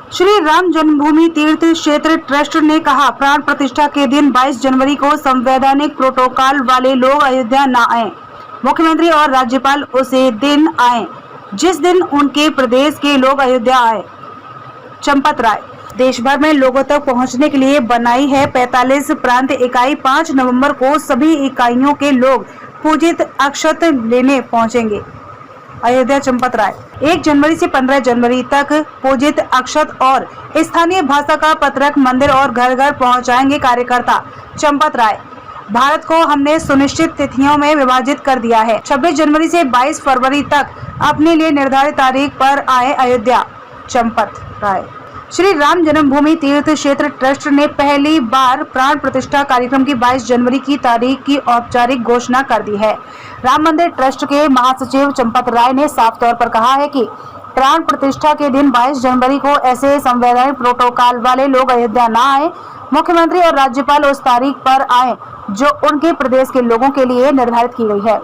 श्री राम जन्मभूमि तीर्थ क्षेत्र ट्रस्ट ने कहा, प्राण प्रतिष्ठा के दिन 22 जनवरी को संवैधानिक प्रोटोकॉल वाले लोग अयोध्या न आए। मुख्यमंत्री और राज्यपाल उसी दिन आए जिस दिन उनके प्रदेश के लोग अयोध्या आए। चंपत राय। देश भर में लोगों तक पहुंचने के लिए बनाई है 45 प्रांत इकाई। 5 नवंबर को सभी इकाइयों के लोग पूजित अक्षत लेने पहुंचेंगे अयोध्या। चंपत राय। 1 जनवरी से 15 जनवरी तक पूजित अक्षत और स्थानीय भाषा का पत्रक मंदिर और घर घर पहुंचाएंगे कार्यकर्ता। चंपत राय। भारत को हमने सुनिश्चित तिथियों में विभाजित कर दिया है। 26 जनवरी से 22 फरवरी तक अपने लिए निर्धारित तारीख पर आए अयोध्या। चंपत राय। श्री राम जन्मभूमि तीर्थ क्षेत्र ट्रस्ट ने पहली बार प्राण प्रतिष्ठा कार्यक्रम की 22 जनवरी की तारीख की औपचारिक घोषणा कर दी है। राम मंदिर ट्रस्ट के महासचिव चंपत राय ने साफ तौर पर कहा है कि प्राण प्रतिष्ठा के दिन 22 जनवरी को ऐसे संवैधानिक प्रोटोकॉल वाले लोग अयोध्या न आए। मुख्यमंत्री और राज्यपाल उस तारीख पर आए जो उनके प्रदेश के लोगों के लिए निर्धारित की गई है।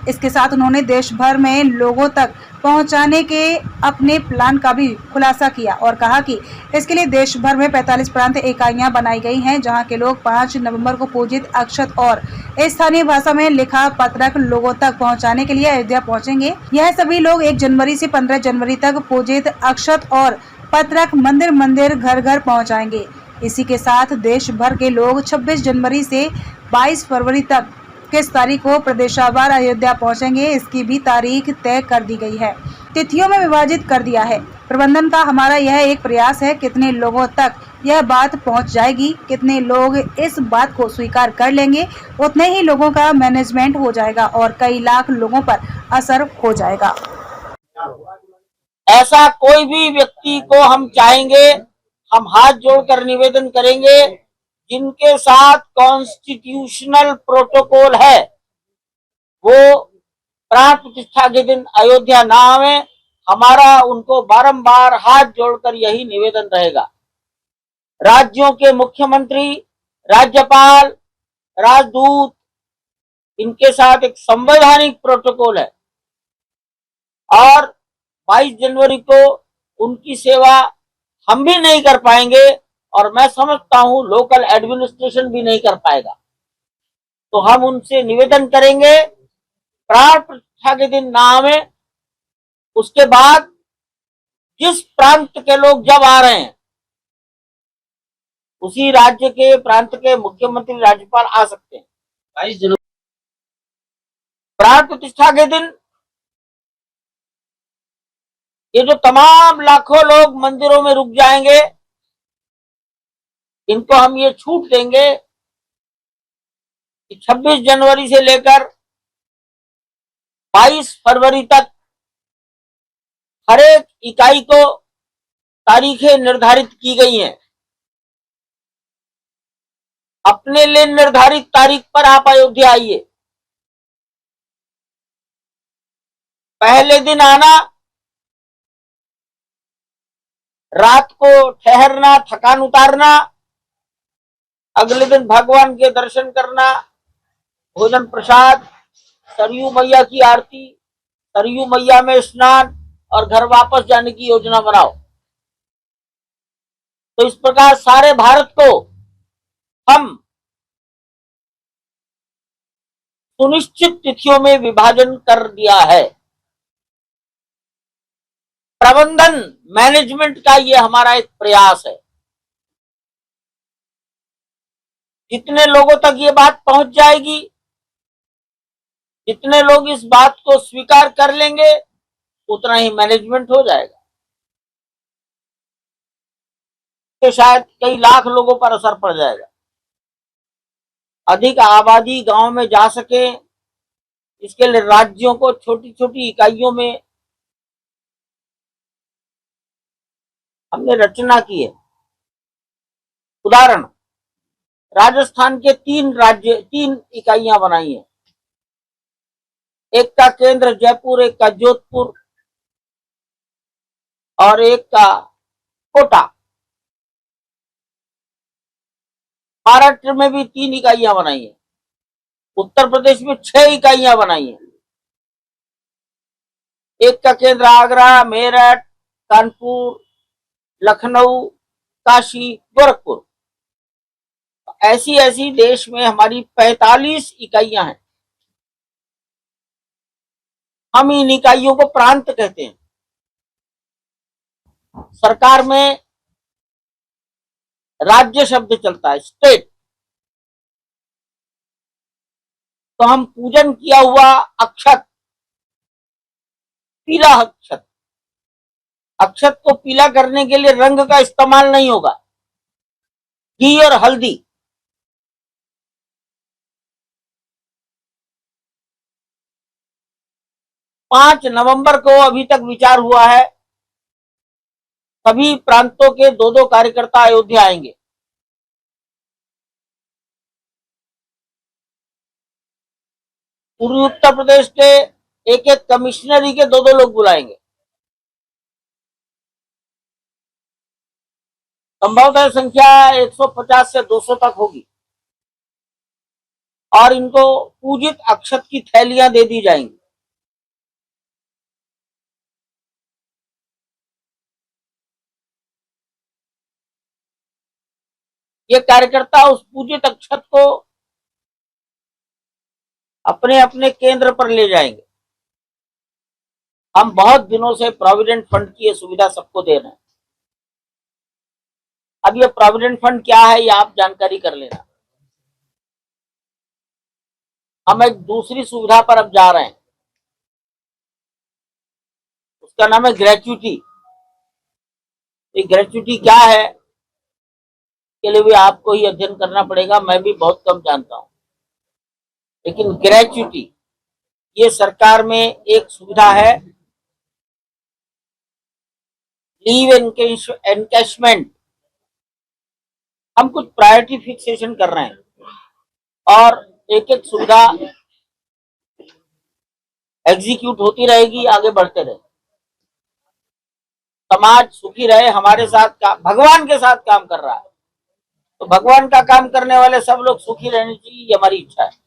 इसके साथ उन्होंने देश भर में लोगों तक पहुंचाने के अपने प्लान का भी खुलासा किया और कहा कि इसके लिए देश भर में 45 प्रांत इकाइयां बनाई गई हैं, जहां के लोग 5 नवंबर को पूजित अक्षत और स्थानीय भाषा में लिखा पत्रक लोगों तक पहुंचाने के लिए अयोध्या पहुंचेंगे। यह सभी लोग 1 जनवरी से 15 जनवरी तक पूजित अक्षत और पत्रक मंदिर मंदिर घर घर पहुंचाएंगे। इसी के साथ देश भर के लोग 26 जनवरी से 22 फरवरी तक किस तारीख को प्रदेशवार अयोध्या पहुंचेंगे, इसकी भी तारीख तय कर दी गई है। तिथियों में विभाजित कर दिया है। प्रबंधन का हमारा यह एक प्रयास है, कितने लोगों तक यह बात पहुंच जाएगी, कितने लोग इस बात को स्वीकार कर लेंगे, उतने ही लोगों का मैनेजमेंट हो जाएगा और कई लाख लोगों पर असर हो जाएगा। ऐसा कोई भी व्यक्ति को हम चाहेंगे, हम हाथ जोड़कर निवेदन करेंगे जिनके साथ कॉन्स्टिट्यूशनल प्रोटोकॉल है वो प्राण प्रतिष्ठा के दिन अयोध्या ना आवे। हमारा उनको बारंबार हाथ जोड़कर यही निवेदन रहेगा। राज्यों के मुख्यमंत्री, राज्यपाल, राजदूत, इनके साथ एक संवैधानिक प्रोटोकॉल है और 22 जनवरी को उनकी सेवा हम भी नहीं कर पाएंगे और मैं समझता हूं लोकल एडमिनिस्ट्रेशन भी नहीं कर पाएगा। तो हम उनसे निवेदन करेंगे प्राण प्रतिष्ठा के दिन ना आवे। उसके बाद जिस प्रांत के लोग जब आ रहे हैं उसी राज्य के प्रांत के मुख्यमंत्री, राज्यपाल आ सकते हैं। 22 जनवरी प्राण प्रतिष्ठा के दिन ये जो तमाम लाखों लोग मंदिरों में रुक जाएंगे, इनको हम ये छूट देंगे कि 26 जनवरी से लेकर 22 फरवरी तक हर एक इकाई को तारीखें निर्धारित की गई हैं। अपने लिए निर्धारित तारीख पर आप अयोध्या आइए। पहले दिन आना, रात को ठहरना, थकान उतारना, अगले दिन भगवान के दर्शन करना, भोजन प्रसाद, सरयू मैया की आरती, सरयू मैया में स्नान और घर वापस जाने की योजना बनाओ। तो इस प्रकार सारे भारत को हम सुनिश्चित तिथियों में विभाजन कर दिया है। प्रबंधन, मैनेजमेंट का ये हमारा एक प्रयास है। जितने लोगों तक ये बात पहुंच जाएगी, जितने लोग इस बात को स्वीकार कर लेंगे, उतना ही मैनेजमेंट हो जाएगा। तो शायद कई लाख लोगों पर असर पड़ जाएगा। अधिक आबादी गांव में जा सके, इसके लिए राज्यों को छोटी छोटी इकाइयों में हमने रचना की है। उदाहरण, राजस्थान के 3 इकाइयां बनाई हैं। एक का केंद्र जयपुर, एक का जोधपुर और एक का कोटा। महाराष्ट्र में भी 3 इकाइयां बनाई हैं। उत्तर प्रदेश में 6 इकाइयां बनाई हैं। एक का केंद्र आगरा, मेरठ, कानपुर, लखनऊ, काशी, गोरखपुर, ऐसी ऐसी देश में हमारी 45 इकाइयां हैं। हम इन इकाइयों को प्रांत कहते हैं। सरकार में राज्य शब्द चलता है, स्टेट। तो हम पूजन किया हुआ अक्षत, पीला अक्षत, अक्षत को पीला करने के लिए रंग का इस्तेमाल नहीं होगा, घी और हल्दी। पांच नवंबर को अभी तक विचार हुआ है, सभी प्रांतों के दो दो कार्यकर्ता अयोध्या आएंगे। पूर्वी उत्तर प्रदेश के एक एक कमिश्नरी के दो दो लोग बुलाएंगे। संभवतः संख्या 150 से 200 तक होगी और इनको पूजित अक्षत की थैलियां दे दी जाएंगी। ये कार्यकर्ता उस पूजित अक्षत को अपने अपने केंद्र पर ले जाएंगे। हम बहुत दिनों से प्रोविडेंट फंड की ये सुविधा सबको दे रहे हैं। अब ये प्रोविडेंट फंड क्या है, ये आप जानकारी कर लेना। हम एक दूसरी सुविधा पर अब जा रहे हैं, उसका नाम है ग्रेच्युटी। ये ग्रेच्युटी क्या है के लिए भी आपको ही अध्ययन करना पड़ेगा, मैं भी बहुत कम जानता हूं। लेकिन ग्रेच्युटी ये सरकार में एक सुविधा है, लीव एनकैशमेंट। हम कुछ प्रायोरिटी फिक्सेशन कर रहे हैं और एक एक सुविधा एग्जीक्यूट होती रहेगी, आगे बढ़ते रहे। समाज सुखी रहे, हमारे साथ भगवान के साथ काम कर रहा है, तो भगवान का काम करने वाले सब लोग सुखी रहने चाहिए, ये हमारी इच्छा है।